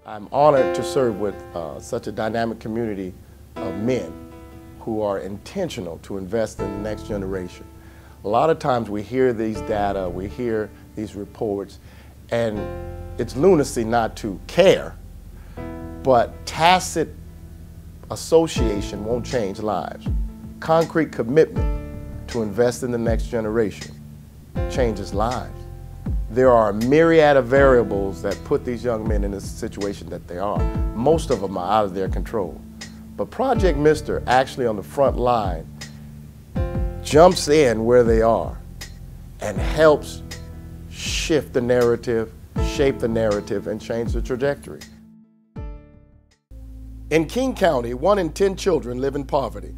I'm honored to serve with such a dynamic community of men who are intentional to invest in the next generation. A lot of times we hear these data, we hear these reports, and it's lunacy not to care, but tacit association won't change lives. Concrete commitment to invest in the next generation changes lives. There are a myriad of variables that put these young men in the situation that they are. Most of them are out of their control. But Project M.I.S.T.E.R actually on the front line jumps in where they are and helps shift the narrative, shape the narrative, and change the trajectory. In King County, 1 in 10 children live in poverty.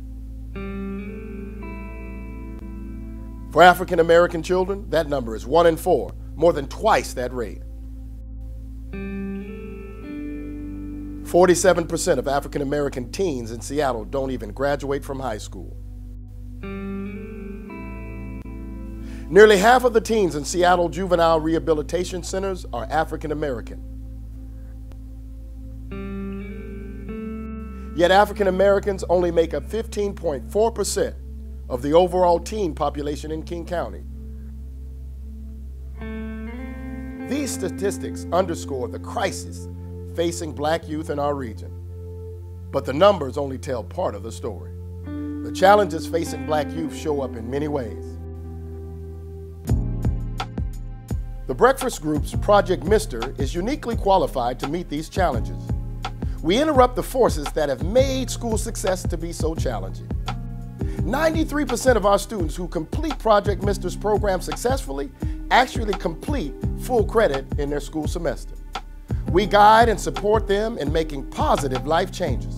For African American children, that number is 1 in 4, more than twice that rate. 47% of African American teens in Seattle don't even graduate from high school. Nearly half of the teens in Seattle juvenile rehabilitation centers are African American. Yet African Americans only make up 15.4% of the overall teen population in King County. These statistics underscore the crisis facing black youth in our region. But the numbers only tell part of the story. The challenges facing black youth show up in many ways. The Breakfast Group's Project M.I.S.T.E.R is uniquely qualified to meet these challenges. We interrupt the forces that have made school success to be so challenging. 93% of our students who complete Project M.I.S.T.E.R's program successfully actually complete full credit in their school semester. We guide and support them in making positive life changes.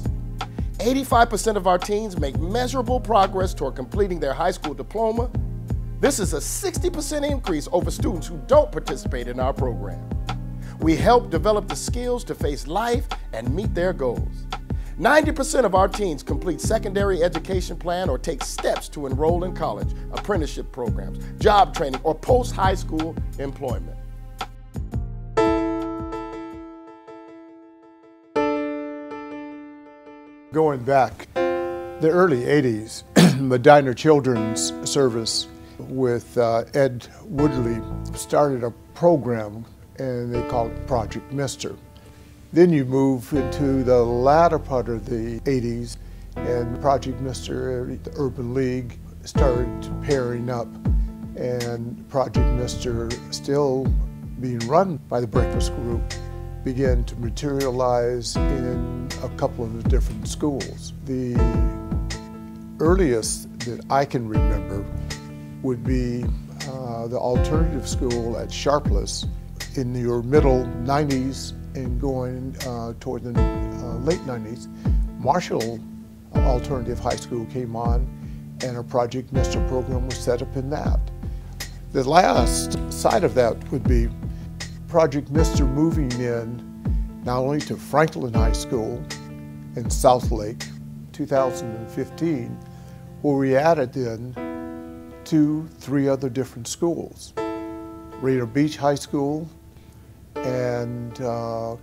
85% of our teens make measurable progress toward completing their high school diploma. This is a 60% increase over students who don't participate in our program. We help develop the skills to face life and meet their goals. 90% of our teens complete secondary education plan or take steps to enroll in college, apprenticeship programs, job training, or post-high school employment. Going back the early 80s, Medina Children's Service with Ed Woodley started a program and they called it Project M.I.S.T.E.R. Then you move into the latter part of the 80s and Project M.I.S.T.E.R, the Urban League started pairing up, and Project M.I.S.T.E.R, still being run by the Breakfast Group, began to materialize in a couple of the different schools. The earliest that I can remember would be the alternative school at Sharpless in your middle 90s and going toward the late 90s. Marshall Alternative High School came on and a Project M.I.S.T.E.R program was set up in that. The last side of that would be Project M.I.S.T.E.R moving in not only to Franklin High School in Southlake, 2015, where we added in 3 other different schools. Rainier Beach High School and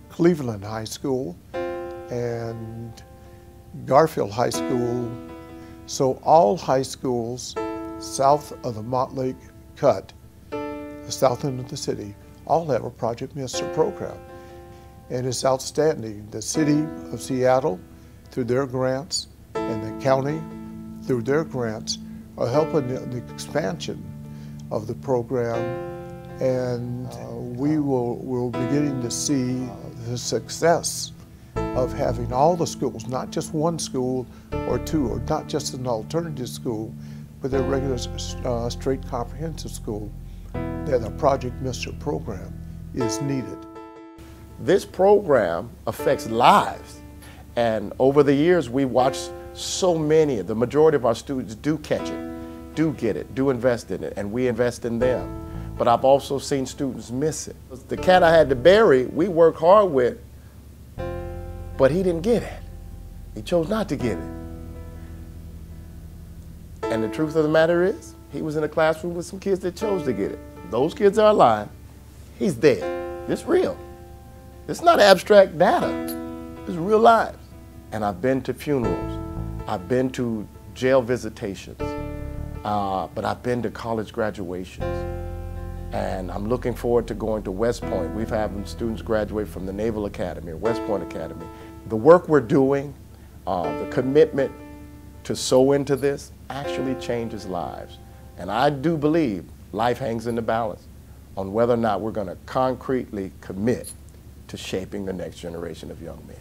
Cleveland High School and Garfield High School. So all high schools south of the Montlake Cut, the south end of the city, all have a Project M.I.S.T.E.R program. And it's outstanding. The city of Seattle, through their grants, and the county, through their grants, are helping the expansion of the program. And we're beginning to see the success of having all the schools, not just one school or 2, or not just an alternative school, but a regular straight comprehensive school, that a Project M.I.S.T.E.R program is needed. This program affects lives, and over the years we watched so many, the majority of our students do catch it, do get it, do invest in it, and we invest in them. But I've also seen students miss it. The cat I had to bury, we worked hard with, but he didn't get it. He chose not to get it. And the truth of the matter is, he was in a classroom with some kids that chose to get it. Those kids are alive. He's dead. It's real. It's not abstract data. It's real lives. And I've been to funerals. I've been to jail visitations. But I've been to college graduations. And I'm looking forward to going to West Point. We've had students graduate from the Naval Academy or West Point Academy. The work we're doing, the commitment to sow into this actually changes lives. And I do believe life hangs in the balance on whether or not we're going to concretely commit to shaping the next generation of young men.